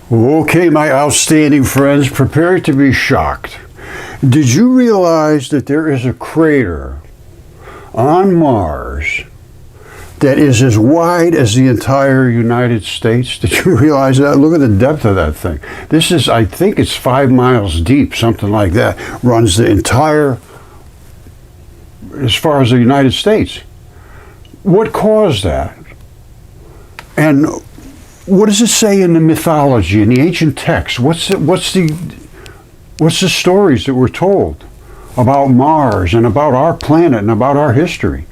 Okay, my outstanding friends, prepare to be shocked. Did you realize that there is a crater on Mars that is as wide as the entire United States? Did you realize that? Look at the depth of that thing. This is, I think it's 5 miles deep, something like that. Runs the entire, as far as the United States. What caused that? And what does it say in the mythology, in the ancient texts? What's the stories that we're told about Mars and about our planet and about our history?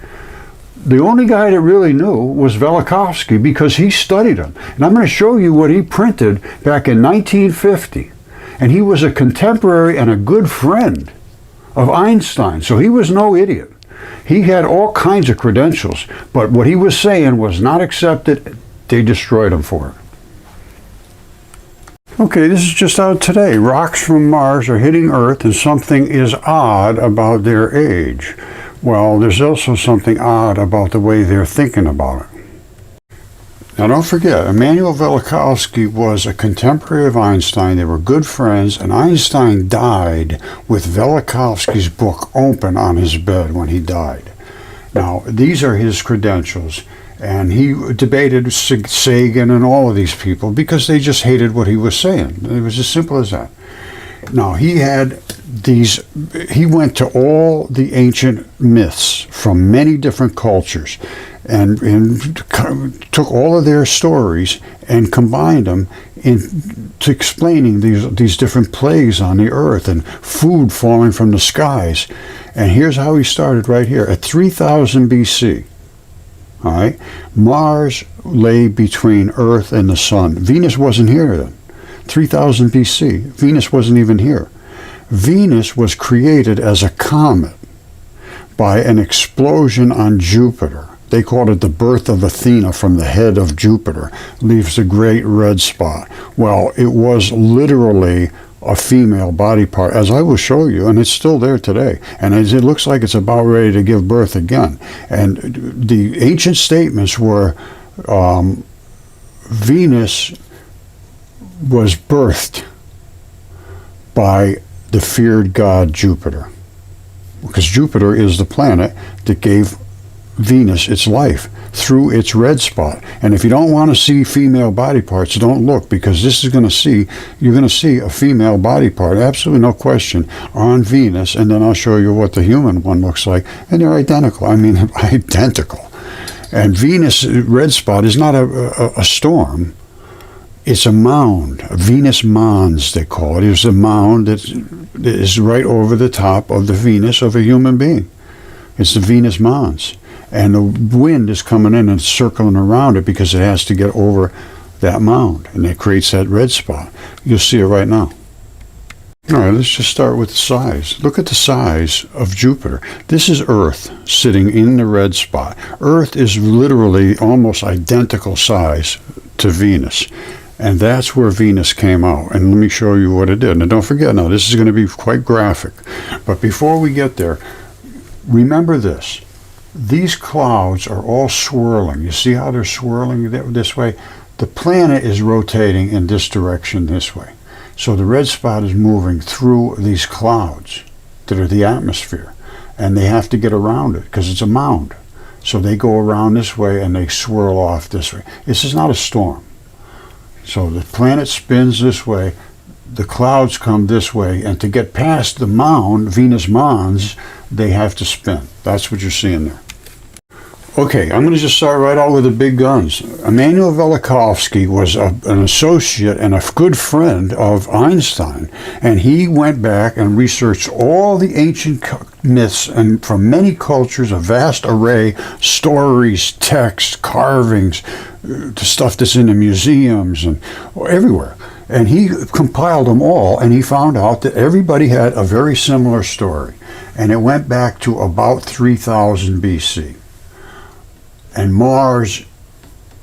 The only guy that really knew was Velikovsky, because he studied them. And I'm going to show you what he printed back in 1950. And he was a contemporary and a good friend of Einstein, so he was no idiot. He had all kinds of credentials, but what he was saying was not accepted. They destroyed him for it. Okay, this is just out today. Rocks from Mars are hitting Earth and something is odd about their age. Well, there's also something odd about the way they're thinking about it. Now don't forget, Immanuel Velikovsky was a contemporary of Einstein. They were good friends, and Einstein died with Velikovsky's book open on his bed when he died. Now, these are his credentials. And he debated Sagan and all of these people because they just hated what he was saying. It was as simple as that. Now, he went to all the ancient myths from many different cultures and took all of their stories and combined them into explaining these different plagues on the earth and food falling from the skies. And here's how he started right here at 3000 BC. All right, Mars lay between Earth and the Sun. Venus wasn't here then. 3000 BC, Venus wasn't even here. Venus was created as a comet by an explosion on Jupiter. They called it the birth of Athena from the head of Jupiter. Leaves a great red spot. Well, it was literally a female body part, as I will show you, and it's still there today. And it looks like it's about ready to give birth again. And the ancient statements were Venus was birthed by the feared god Jupiter, because Jupiter is the planet that gave Venus its life through its red spot. And if you don't want to see female body parts, don't look, because you're going to see a female body part, absolutely no question, on Venus. And then I'll show you what the human one looks like, and they're identical. I mean, identical. And Venus red spot is not a storm. It's a mound, a Venus mons they call it. It's a mound that is right over the top of the Venus of a human being. It's the Venus mons. And the wind is coming in and circling around it because it has to get over that mound. And it creates that red spot. You'll see it right now. All right, let's just start with the size. Look at the size of Jupiter. This is Earth sitting in the red spot. Earth is literally almost identical size to Venus. And that's where Venus came out. And let me show you what it did. Now, don't forget, now, this is going to be quite graphic. But before we get there, remember this. These clouds are all swirling. You see how they're swirling this way? The planet is rotating in this direction this way. So the red spot is moving through these clouds that are the atmosphere. And they have to get around it because it's a mound. So they go around this way and they swirl off this way. This is not a storm. So the planet spins this way. The clouds come this way, and to get past the mound, Venus mons, they have to spin. That's what you're seeing there. Okay, I'm going to just start right out with the big guns. Immanuel Velikovsky was an associate and a good friend of Einstein, and he went back and researched all the ancient myths, and from many cultures, a vast array, stories, texts, carvings, the stuff that's in the museums and everywhere. And he compiled them all, and he found out that everybody had a very similar story. And it went back to about 3000 BC. And Mars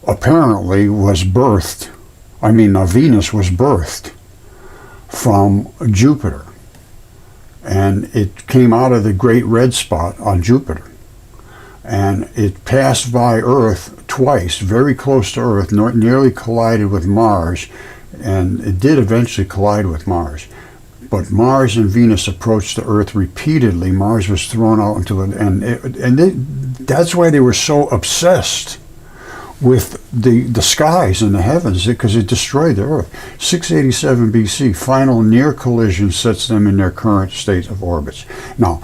apparently was birthed, Venus was birthed from Jupiter. And it came out of the great red spot on Jupiter. And it passed by Earth twice, very close to Earth, nearly collided with Mars, and it did eventually collide with Mars. But Mars and Venus approached the Earth repeatedly. Mars was thrown out into it, that's why they were so obsessed with the skies and the heavens, because it destroyed the Earth. 687 BC, final near collision sets them in their current state of orbits. Now,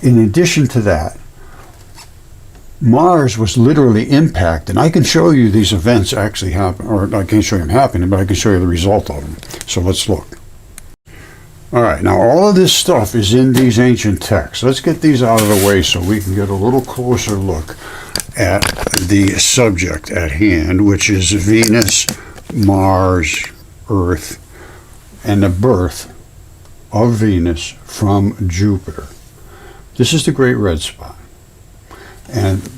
in addition to that, Mars was literally impacted. I can show you these events actually happen, or I can't show you them happening, but I can show you the result of them. So let's look. All right, now all of this stuff is in these ancient texts. Let's get these out of the way so we can get a little closer look at the subject at hand, which is Venus, Mars, Earth, and the birth of Venus from Jupiter. This is the Great Red Spot. And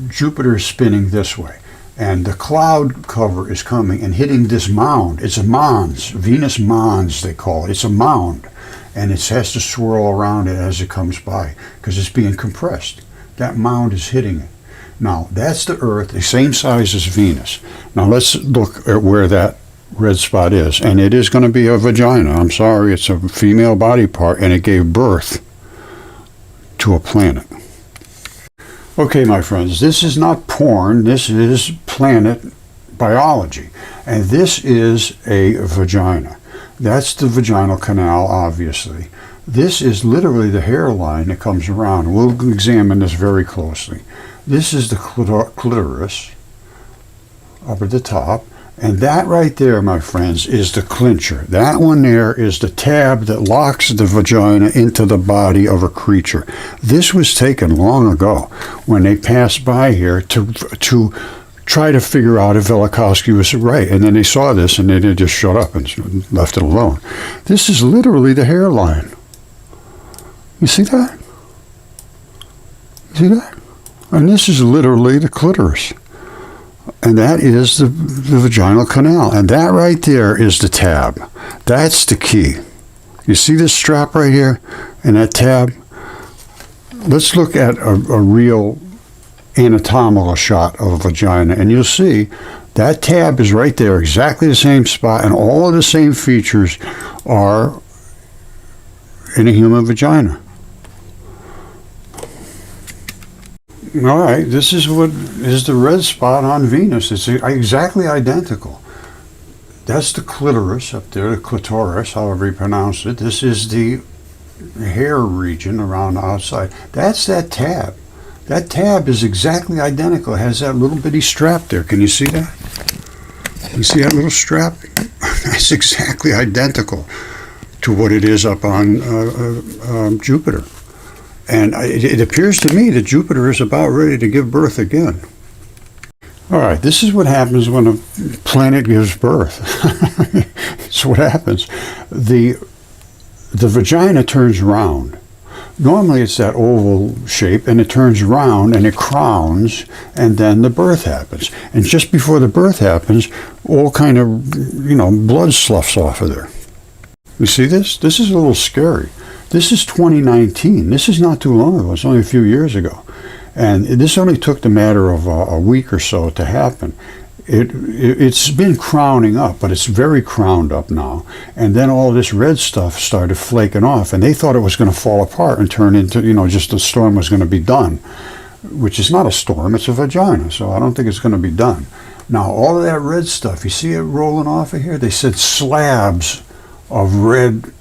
Jupiter is spinning this way. And the cloud cover is coming and hitting this mound. It's a mons, Venus mons they call it. It's a mound. And it has to swirl around it as it comes by because it's being compressed. That mound is hitting it. Now, that's the Earth, the same size as Venus. Now, let's look at where that red spot is. And it is going to be a vagina. I'm sorry, it's a female body part, and it gave birth to a planet. Okay, my friends, this is not porn. This is planet biology. And this is a vagina. That's the vaginal canal, obviously. This is literally the hairline that comes around. We'll examine this very closely. This is the clitoris up at the top. And that right there, my friends, is the clincher. That one there is the tab that locks the vagina into the body of a creature. This was taken long ago when they passed by here to try to figure out if Velikovsky was right. And then they saw this and they just shut up and left it alone. This is literally the hairline. You see that? You see that? And this is literally the clitoris. And that is the vaginal canal. And that right there is the tab. That's the key. You see this strap right here and that tab? Let's look at a real anatomical shot of a vagina. And you'll see that tab is right there, exactly the same spot. And all of the same features are in a human vagina. All right, this is what is the red spot on Venus. It's exactly identical. That's the clitoris up there, the clitoris, however you pronounce it. This is the hair region around the outside. That's that tab. That tab is exactly identical. It has that little bitty strap there. Can you see that? You see that little strap? That's exactly identical to what it is up on Jupiter. And it appears to me that Jupiter is about ready to give birth again. All right, this is what happens when a planet gives birth. It's what happens. The vagina turns round. Normally it's that oval shape, and it turns round, and it crowns, and then the birth happens. And just before the birth happens, all kind of, blood sloughs off of there. You see this? This is a little scary. This is 2019. This is not too long ago. It's only a few years ago. And this only took the matter of a week or so to happen. It's been crowning up, but it's very crowned up now. And then all this red stuff started flaking off, and they thought it was going to fall apart and turn into, just the storm was going to be done, which is not a storm, it's a vagina, so I don't think it's going to be done. Now, all of that red stuff, you see it rolling off of here? They said slabs of red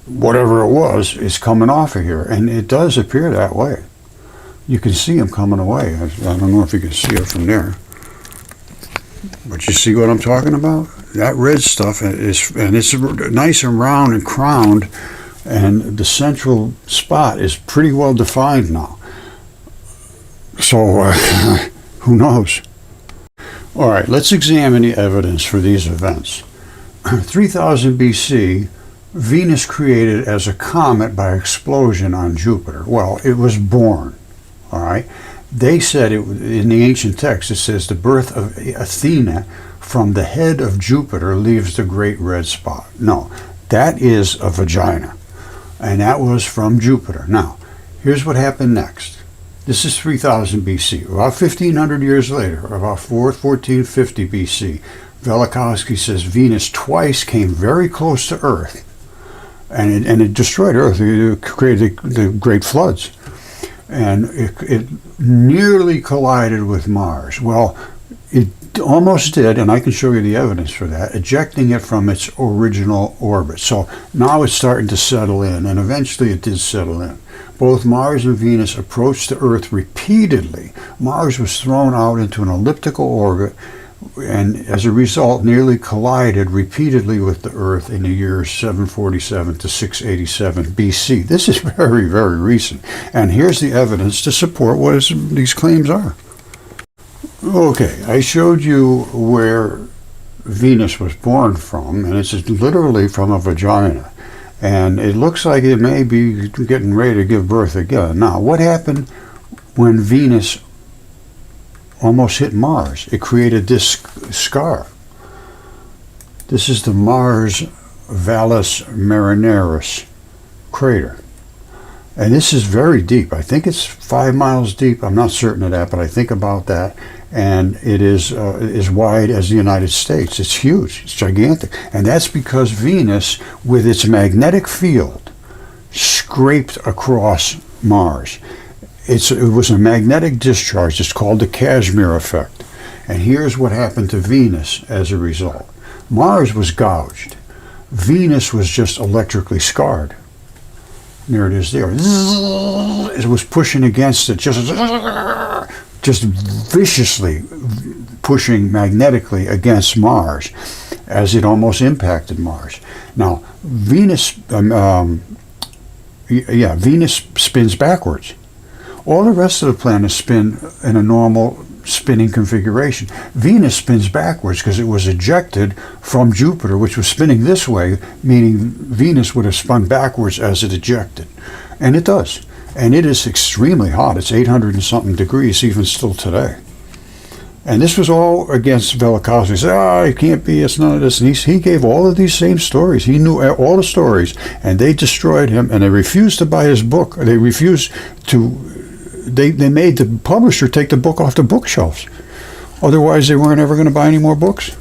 whatever it was is coming off of here, and it does appear that way. You can see them coming away. I don't know if you can see it from there, but you see what I'm talking about? That red stuff is, and it's nice and round and crowned, and the central spot is pretty well defined now. So who knows? All right, let's examine the evidence for these events. 3000 BC, Venus created as a comet by explosion on Jupiter. Well, it was born, all right? They said, in the ancient text, it says the birth of Athena from the head of Jupiter leaves the great red spot. No, that is a vagina, and that was from Jupiter. Now, here's what happened next. This is 3000 BC. About 1500 years later, about 1450 BC, Velikovsky says Venus twice came very close to Earth, and it destroyed Earth. It created the great floods, and it nearly collided with Mars. Well, it almost did, and I can show you the evidence for that, ejecting it from its original orbit. So now it's starting to settle in, and eventually it did settle in. Both Mars and Venus approached the Earth repeatedly. Mars was thrown out into an elliptical orbit, and as a result nearly collided repeatedly with the Earth in the years 747 to 687 BC. This is very, very recent, and here's the evidence to support what these claims are. Okay, I showed you where Venus was born from, and it's literally from a vagina. And it looks like it may be getting ready to give birth again. Now, what happened when Venus almost hit Mars? It created this scar. This is the Mars Valles Marineris crater. And this is very deep. I think it's 5 miles deep. I'm not certain of that, but I think about that. And it is as wide as the United States. It's huge. It's gigantic. And that's because Venus, with its magnetic field, scraped across Mars. It was a magnetic discharge. It's called the Casimir effect. And here's what happened to Venus as a result. Mars was gouged. Venus was just electrically scarred. There it is there. It was pushing against it, just viciously pushing magnetically against Mars as it almost impacted Mars. Now, Venus spins backwards. All the rest of the planets spin in a normal spinning configuration. Venus spins backwards because it was ejected from Jupiter, which was spinning this way, meaning Venus would have spun backwards as it ejected. And it does. And it is extremely hot. It's 800 and something degrees even still today. And this was all against Velikovsky. He said, it can't be, it's none of this. And he gave all of these same stories. He knew all the stories. And they destroyed him, and they refused to buy his book. They refused to... They made the publisher take the book off the bookshelves. Otherwise, they weren't ever going to buy any more books.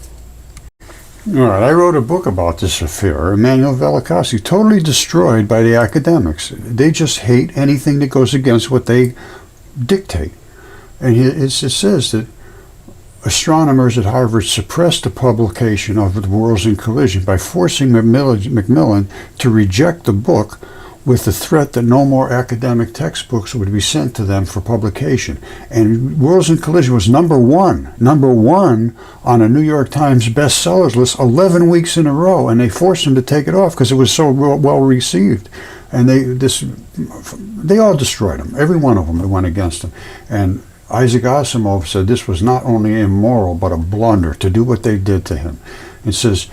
All right, I wrote a book about this affair. Emanuel Velikovsky, totally destroyed by the academics. They just hate anything that goes against what they dictate. And it says that astronomers at Harvard suppressed the publication of The Worlds in Collision by forcing Macmillan to reject the book with the threat that no more academic textbooks would be sent to them for publication. And Worlds in Collision was number one on a New York Times bestsellers list 11 weeks in a row, and they forced him to take it off because it was so well received. And they all destroyed him. Every one of them that went against him. And Isaac Asimov said this was not only immoral but a blunder to do what they did to him. It says,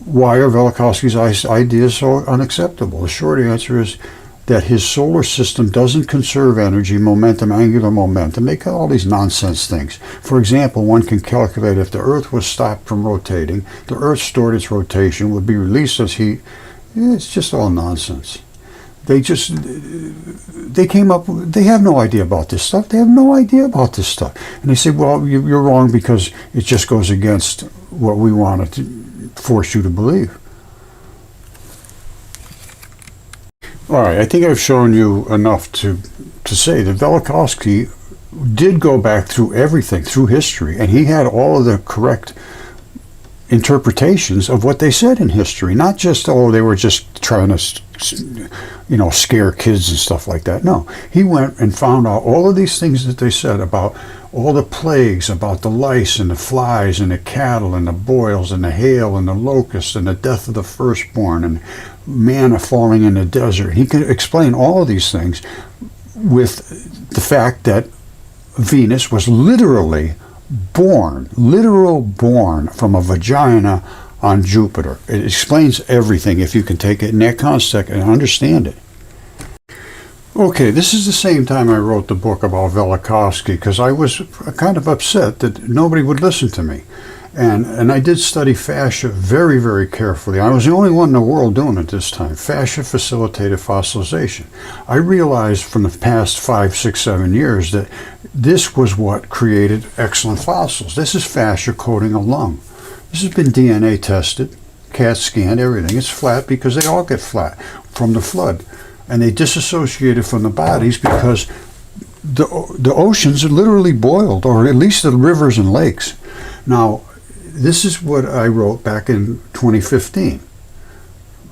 why are Velikovsky's ideas so unacceptable? The short answer is that his solar system doesn't conserve energy, momentum, angular momentum. They call all these nonsense things. For example, one can calculate if the Earth was stopped from rotating, the Earth stored its rotation, would be released as heat. It's just all nonsense. They came up, they have no idea about this stuff. They have no idea about this stuff. And they say, well, you're wrong because it just goes against what we wanted to force you to believe. All right, I think I've shown you enough to say that Velikovsky did go back through everything, through history, and he had all of the correct interpretations of what they said in history. Not just, they were just trying to, scare kids and stuff like that. No, he went and found out all of these things that they said about all the plagues, about the lice and the flies and the cattle and the boils and the hail and the locusts and the death of the firstborn and manna falling in the desert. He could explain all of these things with the fact that Venus was literally born from a vagina on Jupiter. It explains everything if you can take it in that context and understand it. Okay, this is the same time I wrote the book about Velikovsky because I was kind of upset that nobody would listen to me. And I did study fascia very, very carefully. I was the only one in the world doing it this time. Fascia facilitated fossilization. I realized from the past 5, 6, 7 years that this was what created excellent fossils. This is fascia coating a lung. This has been DNA tested, CAT scanned, everything. It's flat because they all get flat from the flood. And they disassociated from the bodies because the oceans are literally boiled, or at least the rivers and lakes. Now, this is what I wrote back in 2015.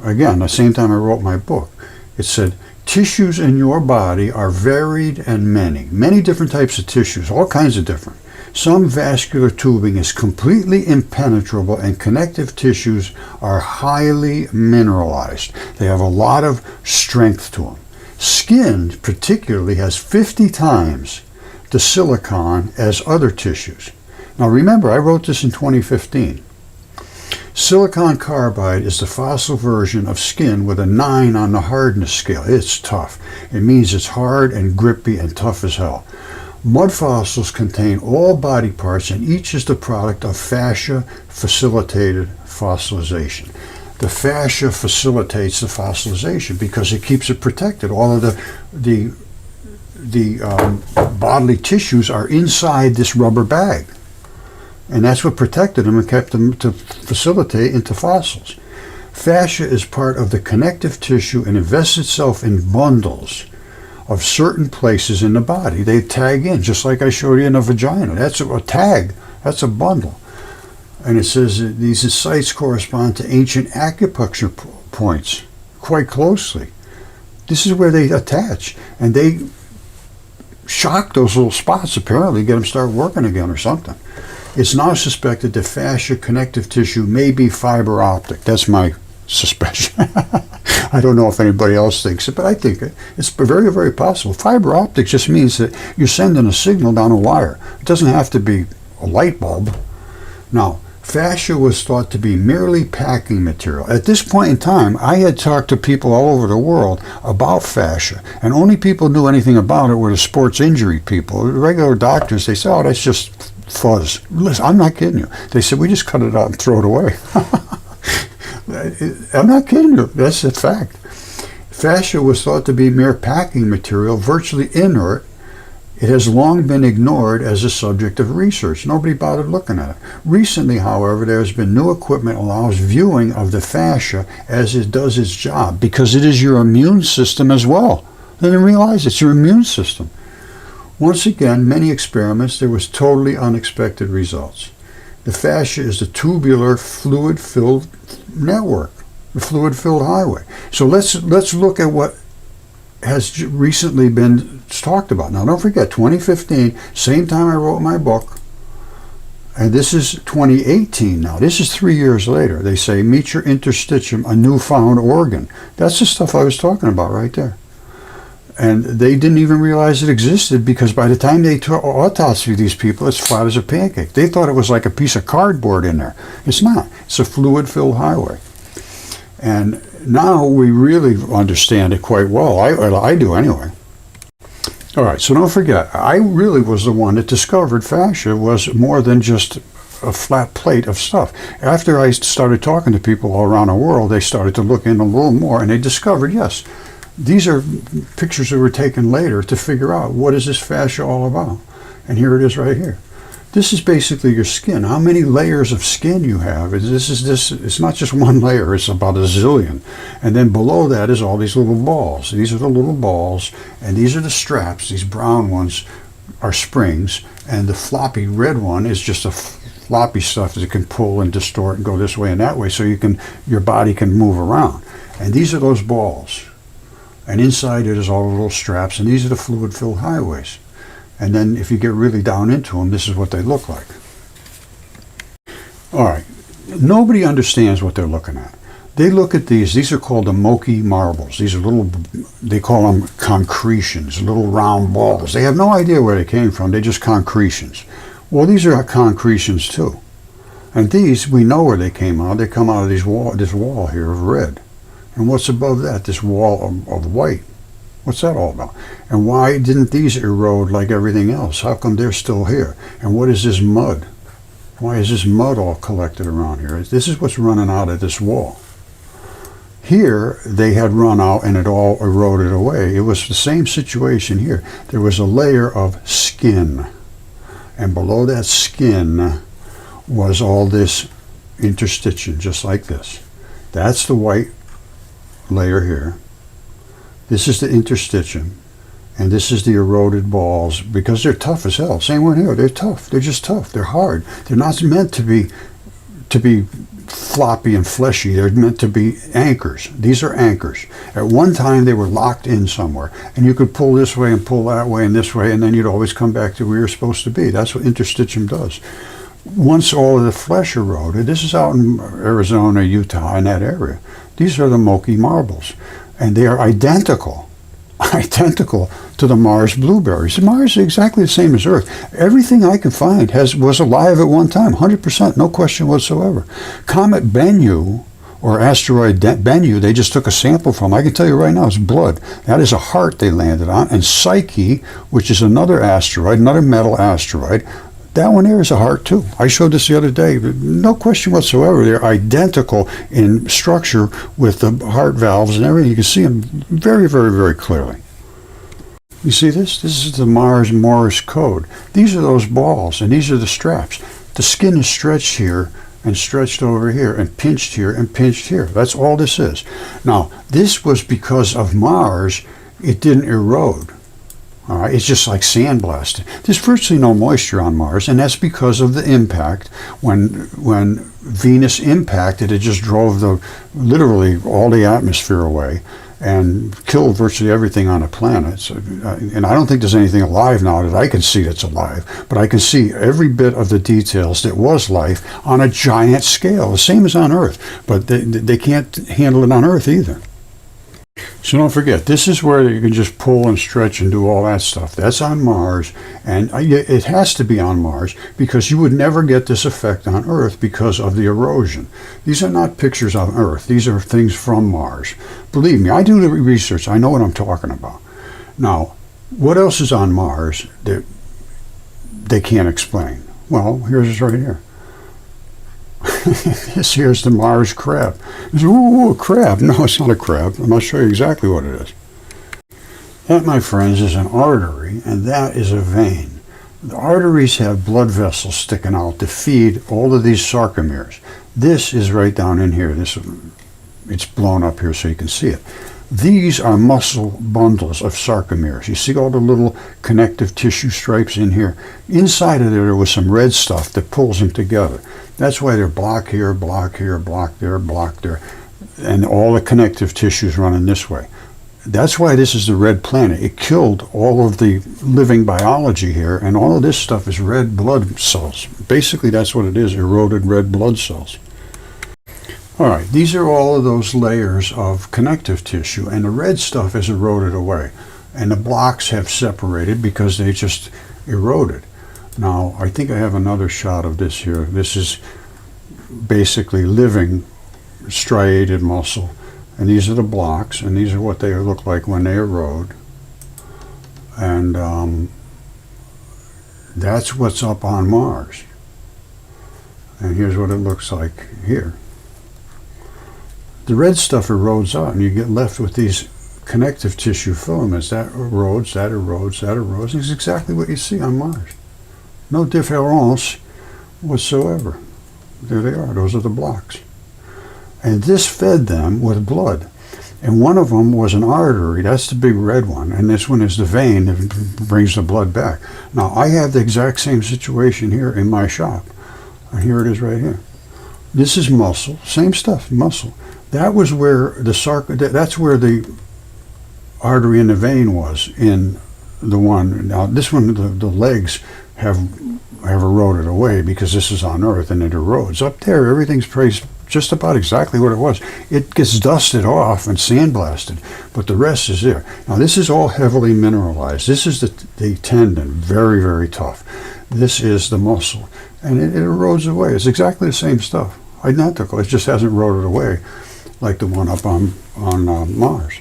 Again, the same time I wrote my book. It said, tissues in your body are varied and many different types of tissues, all kinds of different. Some vascular tubing is completely impenetrable, and connective tissues are highly mineralized. They have a lot of strength to them. Skin, particularly, has 50 times the silicon as other tissues. Now remember, I wrote this in 2015. Silicon carbide is the fossil version of skin with a 9 on the hardness scale. It's tough. It means it's hard and grippy and tough as hell. Mud fossils contain all body parts, and each is the product of fascia-facilitated fossilization. The fascia facilitates the fossilization because it keeps it protected. All of the bodily tissues are inside this rubber bag, and that's what protected them and kept them to facilitate into fossils. Fascia is part of the connective tissue and invests itself in bundles of certain places in the body. They tag in, just like I showed you in the vagina. That's a tag. That's a bundle. And it says that these sites correspond to ancient acupuncture points quite closely. This is where they attach, and they shock those little spots, apparently, get them start working again or something. It's now suspected that fascia connective tissue may be fiber optic. That's my suspicion. I don't know if anybody else thinks it, but I think it's very, very possible. Fiber optic just means that you're sending a signal down a wire. It doesn't have to be a light bulb. Now, fascia was thought to be merely packing material. At this point in time, I had talked to people all over the world about fascia, and only people who knew anything about it were the sports injury people. The regular doctors, they said, oh, that's just fuzz. Listen, I'm not kidding you. They said, we just cut it out and throw it away. I'm not kidding you. That's a fact. Fascia was thought to be mere packing material, virtually inert. It has long been ignored as a subject of research. Nobody bothered looking at it. Recently, however, there has been new equipment that allows viewing of the fascia as it does its job, because it is your immune system as well. They didn't realize it's your immune system. Once again, many experiments, there was totally unexpected results. The fascia is the tubular fluid-filled network, the fluid-filled highway. So let's look at what has recently been talked about. Now, don't forget, 2015, same time I wrote my book, and this is 2018 now. This is 3 years later. They say, meet your interstitium, a newfound organ. That's the stuff I was talking about right there. And they didn't even realize it existed, because by the time they autopsied these people, it's flat as a pancake. They thought it was like a piece of cardboard in there. It's not. It's a fluid-filled highway. And now we really understand it quite well. I do anyway. All right, so don't forget, I really was the one that discovered fascia was more than just a flat plate of stuff. After I started talking to people all around the world, they started to look in a little more, and they discovered, yes, these are pictures that were taken later to figure out what is this fascia all about. And here it is right here. This is basically your skin. How many layers of skin you have. It's not just one layer, it's about a zillion. And then below that is all these little balls. These are the little balls, and these are the straps. These brown ones are springs, and the floppy red one is just a floppy stuff that can pull and distort and go this way and that way, so your body can move around. And these are those balls. And inside it is all the little straps, and these are the fluid-filled highways. And then if you get really down into them, this is what they look like. All right. Nobody understands what they're looking at. They look at these are called the Moki marbles. These are little, they call them concretions, little round balls. They have no idea where they came from. They're just concretions. Well, these are concretions too. And these, we know where they came out. They come out of this wall here of red. And what's above that? This wall of white. What's that all about? And why didn't these erode like everything else? How come they're still here? And what is this mud? Why is this mud all collected around here? This is what's running out of this wall. Here, they had run out and it all eroded away. It was the same situation here. There was a layer of skin. And below that skin was all this interstitium, just like this. That's the white layer here. This is the interstitium, and this is the eroded balls, because they're tough as hell. Same one here. They're tough. They're just tough. They're hard. They're not meant to be floppy and fleshy. They're meant to be anchors. These are anchors. At one time, they were locked in somewhere, and you could pull this way and pull that way and this way, and then you'd always come back to where you're supposed to be. That's what interstitium does. Once all of the flesh eroded, this is out in Arizona, Utah, in that area. These are the Moki marbles, and they are identical to the Mars blueberries. Mars is exactly the same as Earth. Everything I could find was alive at one time, 100%, no question whatsoever. Comet Bennu, or asteroid Bennu, they just took a sample from. I can tell you right now, it's blood. That is a heart they landed on. And Psyche, which is another asteroid, another metal asteroid, that one there is a heart too. I showed this the other day. No question whatsoever. They're identical in structure with the heart valves and everything. You can see them very, very, very clearly. You see this? This is the Mars Morse code. These are those balls, and these are the straps. The skin is stretched here and stretched over here and pinched here and pinched here. That's all this is. Now, this was because of Mars. It didn't erode. All right, it's just like sandblasted. There's virtually no moisture on Mars, and that's because of the impact. When Venus impacted, it just drove literally all the atmosphere away and killed virtually everything on the planet. So, and I don't think there's anything alive now that I can see that's alive, but I can see every bit of the details that was life on a giant scale, the same as on Earth, but they can't handle it on Earth either. So don't forget, this is where you can just pull and stretch and do all that stuff. That's on Mars, and it has to be on Mars because you would never get this effect on Earth because of the erosion. These are not pictures of Earth. These are things from Mars. Believe me, I do the research. I know what I'm talking about. Now, what else is on Mars that they can't explain? Well, here's right here. This here's the Mars crab. Ooh, a crab. No, it's not a crab. I'm going to show you exactly what it is. That, my friends, is an artery, and that is a vein. The arteries have blood vessels sticking out to feed all of these sarcomeres. This is right down in here. It's blown up here so you can see it. These are muscle bundles of sarcomeres. You see all the little connective tissue stripes in here? Inside of there was some red stuff that pulls them together. That's why they're block here, block here, block there, block there, and all the connective tissues running this way. That's why this is the red planet. It killed all of the living biology here, and all of this stuff is red blood cells. Basically, that's what it is, eroded red blood cells. All right, these are all of those layers of connective tissue, and the red stuff is eroded away, and the blocks have separated because they just eroded. Now, I think I have another shot of this here. This is basically living striated muscle, and these are the blocks, and these are what they look like when they erode. And that's what's up on Mars. And here's what it looks like here. The red stuff erodes out, and you get left with these connective tissue filaments. That erodes, that erodes, that erodes. It's exactly what you see on Mars. No difference whatsoever. There they are. Those are the blocks. And this fed them with blood. And one of them was an artery. That's the big red one. And this one is the vein that brings the blood back. Now, I have the exact same situation here in my shop. And here it is right here. This is muscle. Same stuff, muscle. That was where that's where the artery and the vein was in the one. Now, this one, the legs have eroded away because this is on Earth and it erodes. Up there, everything's just about exactly what it was. It gets dusted off and sandblasted, but the rest is there. Now, this is all heavily mineralized. This is the tendon, very, very tough. This is the muscle, and it erodes away. It's exactly the same stuff, identical. It just hasn't eroded away like the one up on Mars.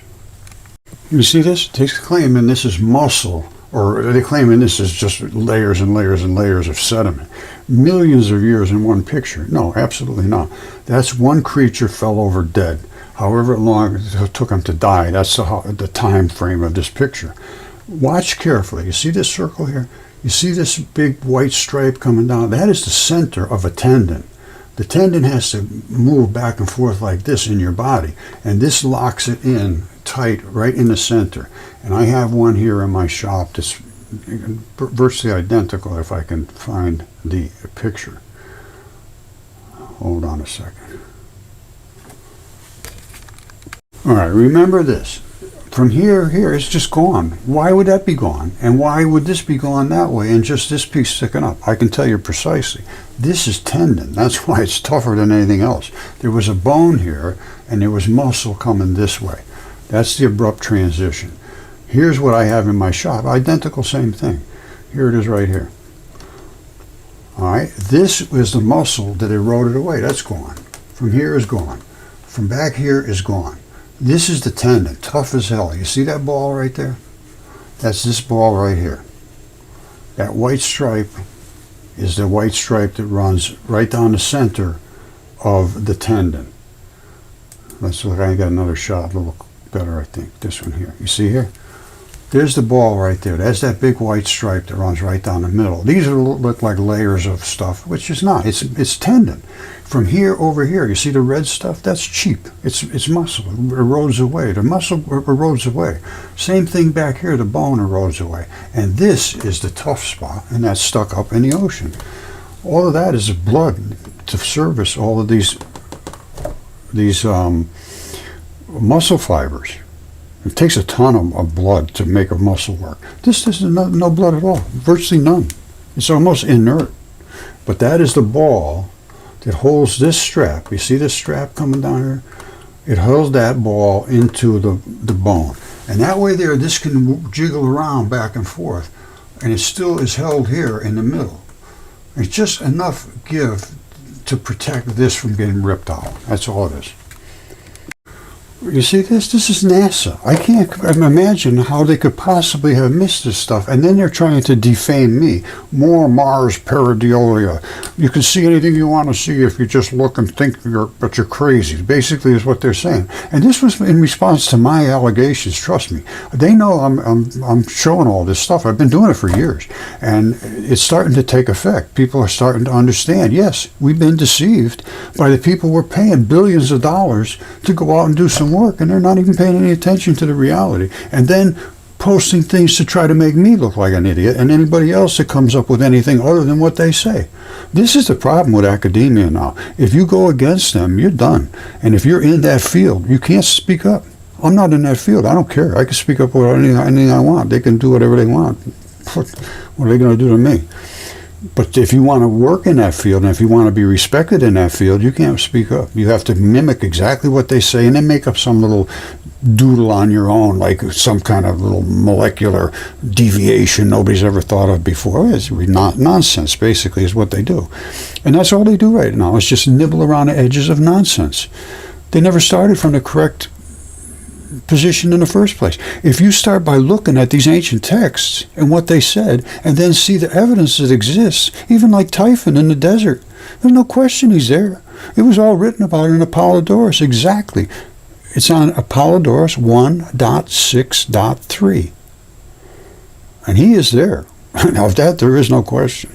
You see this? It takes a claim, and this is muscle, or they claim this is just layers and layers and layers of sediment. Millions of years in one picture. No, absolutely not. That's one creature fell over dead. However long it took him to die, that's the time frame of this picture. Watch carefully. You see this circle here? You see this big white stripe coming down? That is the center of a tendon. The tendon has to move back and forth like this in your body, and this locks it in tight right in the center. And I have one here in my shop that's virtually identical, if I can find the picture. Hold on a second. All right, remember this. From here, it's just gone. Why would that be gone? And why would this be gone that way and just this piece sticking up? I can tell you precisely. This is tendon. That's why it's tougher than anything else. There was a bone here, and there was muscle coming this way. That's the abrupt transition. Here's what I have in my shop. Identical, same thing. Here it is right here. All right, this is the muscle that eroded away. That's gone. From here is gone. From back here is gone. This is the tendon, tough as hell. You see that ball right there? That's this ball right here. That white stripe is the white stripe that runs right down the center of the tendon. Let's look. I got another shot, a little better, I think. This one here. You see here? There's the ball right there. That's that big white stripe that runs right down the middle. These look like layers of stuff, which is not. It's tendon. From here over here, you see the red stuff? That's cheap. It's muscle. It erodes away. The muscle erodes away. Same thing back here. The bone erodes away. And this is the tough spot, and that's stuck up in the ocean. All of that is blood to service all of these muscle fibers. It takes a ton of blood to make a muscle work. This is no blood at all, virtually none. It's almost inert. But that is the ball that holds this strap. You see this strap coming down here? It holds that ball into the bone. And that way there, this can jiggle around back and forth. And it still is held here in the middle. It's just enough give to protect this from getting ripped out. That's all it is. You see this? This is NASA. I can't imagine how they could possibly have missed this stuff. And then they're trying to defame me. More Mars pareidolia. You can see anything you want to see if you just look and think but you're crazy. Basically is what they're saying. And this was in response to my allegations. Trust me. They know I'm showing all this stuff. I've been doing it for years. And it's starting to take effect. People are starting to understand. Yes, we've been deceived by the people we're paying billions of dollars to go out and do some work, and they're not even paying any attention to the reality, and then posting things to try to make me look like an idiot and anybody else that comes up with anything other than what they say. This is the problem with academia now. If you go against them, you're done. And if you're in that field, you can't speak up. I'm not in that field. I don't care. I can speak up about anything I want. They can do whatever they want. What are they going to do to me? But if you want to work in that field, and if you want to be respected in that field, you can't speak up. You have to mimic exactly what they say, and then make up some little doodle on your own, like some kind of little molecular deviation nobody's ever thought of before. It's nonsense, basically, is what they do. And that's all they do right now, is just nibble around the edges of nonsense. They never started from the correct position in the first place. If you start by looking at these ancient texts and what they said, and then see the evidence that exists, even like Typhon in the desert, there's no question he's there. It was all written about in Apollodorus, exactly. It's on Apollodorus 1.6.3. And he is there. Now, of that, there is no question.